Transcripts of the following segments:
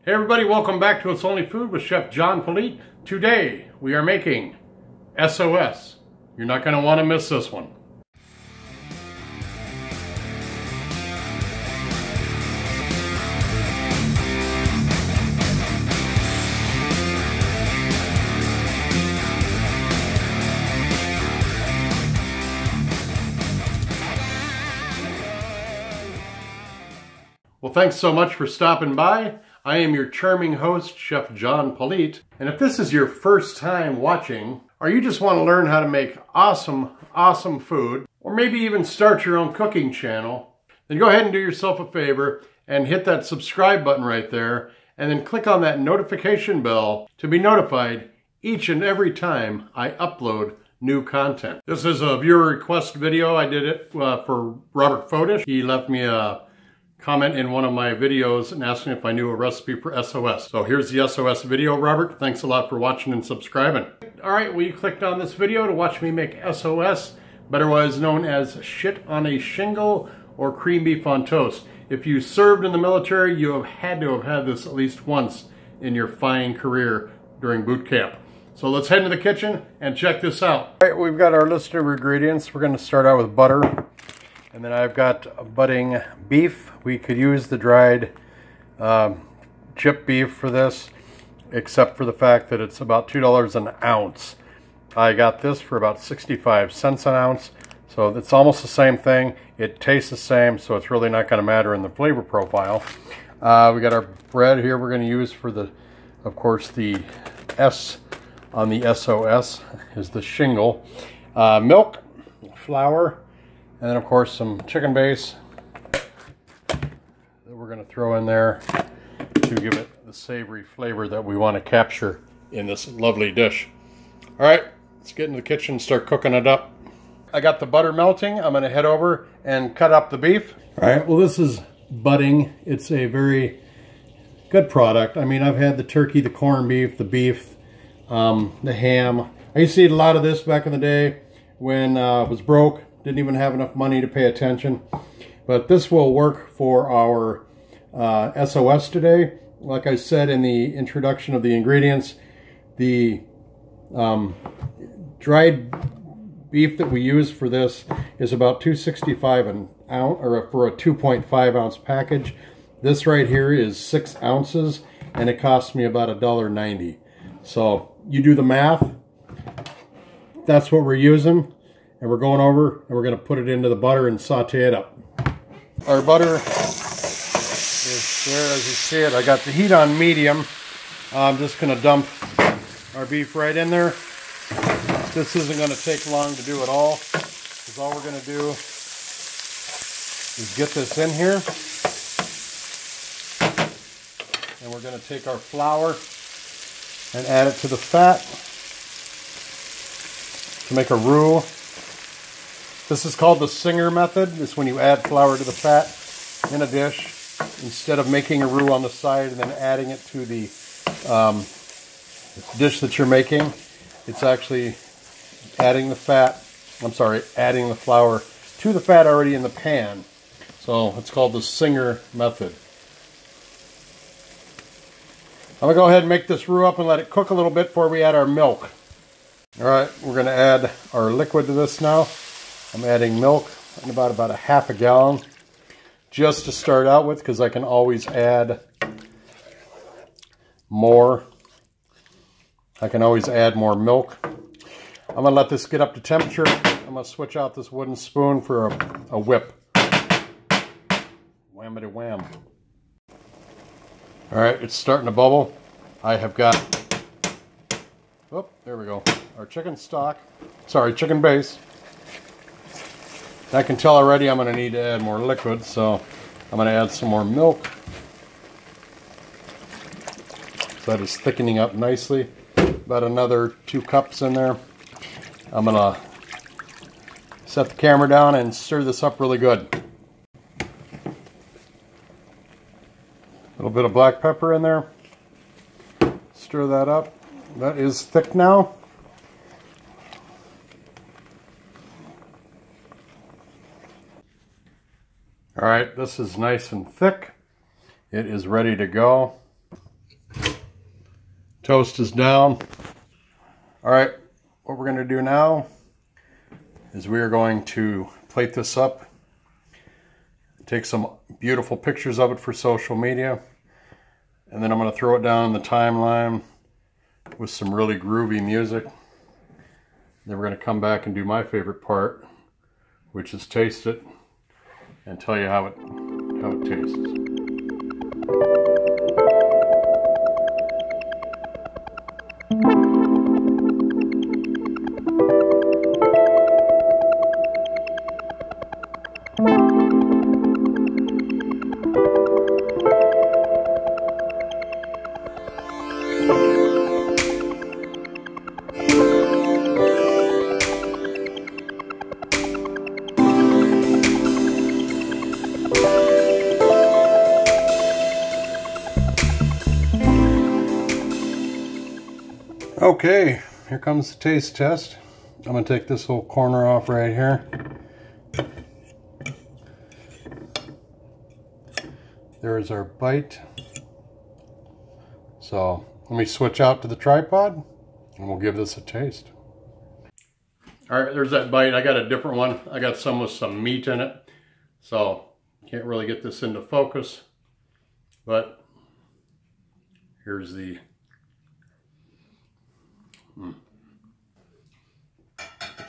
Hey everybody, welcome back to It's Only Food with Chef John Politte. Today we are making SOS. You're not going to want to miss this one. Well, thanks so much for stopping by. I am your charming host, Chef John Politte, and if this is your first time watching, or you just want to learn how to make awesome food, or maybe even start your own cooking channel, then go ahead and do yourself a favor and hit that subscribe button right there, and then click on that notification bell to be notified each and every time I upload new content. This is a viewer request video. I did it for Robert Fodish. He left me a comment in one of my videos and asking if I knew a recipe for SOS. So here's the SOS video, Robert. Thanks a lot for watching and subscribing. All right, well, you clicked on this video to watch me make SOS, otherwise known as shit on a shingle or cream beef on toast. If you served in the military, you have had to have had this at least once in your fine career during boot camp. So let's head into the kitchen and check this out. All right, we've got our list of ingredients. We're gonna start out with butter. And then I've got budding beef. We could use the dried chip beef for this, except for the fact that it's about $2 an ounce. I got this for about 65 cents an ounce. So it's almost the same thing. It tastes the same, so it's really not going to matter in the flavor profile. We got our bread here we're going to use for the, of course, the S on the SOS is the shingle. Milk, flour, and then of course some chicken base that we're going to throw in there to give it the savory flavor that we want to capture in this lovely dish. All right, let's get into the kitchen and start cooking it up. I got the butter melting. I'm going to head over and cut up the beef. All right, well, this is budding. It's a very good product. I mean, I've had the turkey, the corned beef, the beef, the ham. I used to eat a lot of this back in the day when I was broke. Didn't even have enough money to pay attention. But this will work for our SOS today. Like I said in the introduction of the ingredients, the dried beef that we use for this is about $2.65 an ounce, or for a 2.5 ounce package. This right here is 6 ounces, and it cost me about $1.90. So you do the math. That's what we're using. And we're going over and we're going to put it into the butter and saute it up. Our butter is there as you see it. I got the heat on medium. I'm just going to dump our beef right in there. This isn't going to take long to do at all, because all we're going to do is get this in here. And we're going to take our flour and add it to the fat to make a roux. This is called the Singer method. It's when you add flour to the fat in a dish, instead of making a roux on the side and then adding it to the dish that you're making. It's actually adding the flour to the fat already in the pan. So it's called the Singer method. I'm going to go ahead and make this roux up and let it cook a little bit before we add our milk. All right, we're going to add our liquid to this now. I'm adding milk in about a half a gallon, just to start out with, because I can always add more. I can always add more milk. I'm going to let this get up to temperature. I'm going to switch out this wooden spoon for a whip. Whammity wham. All right, it's starting to bubble. I have got, oh, there we go, our chicken base. I can tell already I'm going to need to add more liquid, so I'm going to add some more milk. So that is thickening up nicely. About another 2 cups in there. I'm going to set the camera down and stir this up really good. A little bit of black pepper in there. Stir that up. That is thick now. All right, this is nice and thick. It is ready to go. Toast is down. All right, what we're going to do now is we are going to plate this up, take some beautiful pictures of it for social media, and then I'm going to throw it down the timeline with some really groovy music. Then we're going to come back and do my favorite part, which is taste it and tell you how it tastes. Okay, here comes the taste test. I'm going to take this little corner off right here. There's our bite. So let me switch out to the tripod and we'll give this a taste. All right, there's that bite. I got a different one. I got some with some meat in it. So can't really get this into focus, but here's the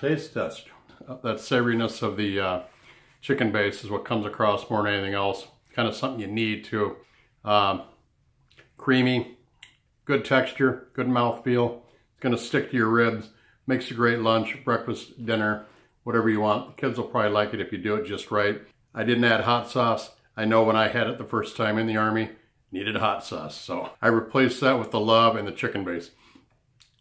taste test. That savoriness of the chicken base is what comes across more than anything else. Kind of something you need to. Creamy, good texture, good mouthfeel. It's going to stick to your ribs. Makes a great lunch, breakfast, dinner, whatever you want. The kids will probably like it if you do it just right. I didn't add hot sauce. I know when I had it the first time in the Army, needed hot sauce. So I replaced that with the love and the chicken base.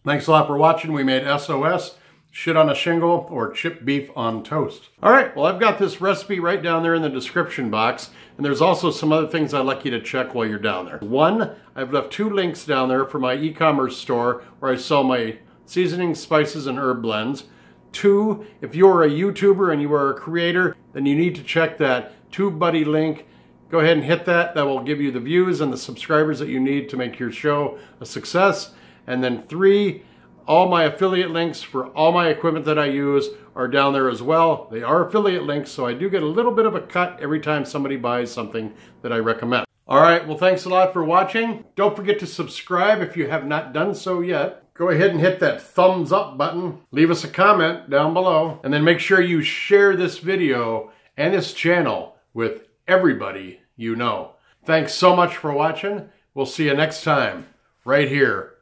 Thanks a lot for watching. We made SOS, shit on a shingle, or chipped beef on toast. All right, well, I've got this recipe right down there in the description box, and there's also some other things I'd like you to check while you're down there. One, I've left 2 links down there for my e-commerce store where I sell my seasonings, spices, and herb blends. 2, if you're a YouTuber and you are a creator, then you need to check that TubeBuddy link. Go ahead and hit that. That will give you the views and the subscribers that you need to make your show a success. And then 3, all my affiliate links for all my equipment that I use are down there as well. They are affiliate links, so I do get a little bit of a cut every time somebody buys something that I recommend. All right, well, thanks a lot for watching. Don't forget to subscribe if you have not done so yet. Go ahead and hit that thumbs up button. Leave us a comment down below. And then make sure you share this video and this channel with everybody you know. Thanks so much for watching. We'll see you next time right here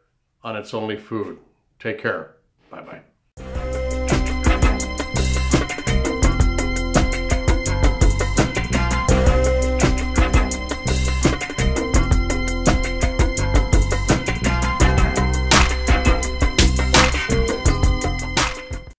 on It's Only Food. Take care. Bye-bye.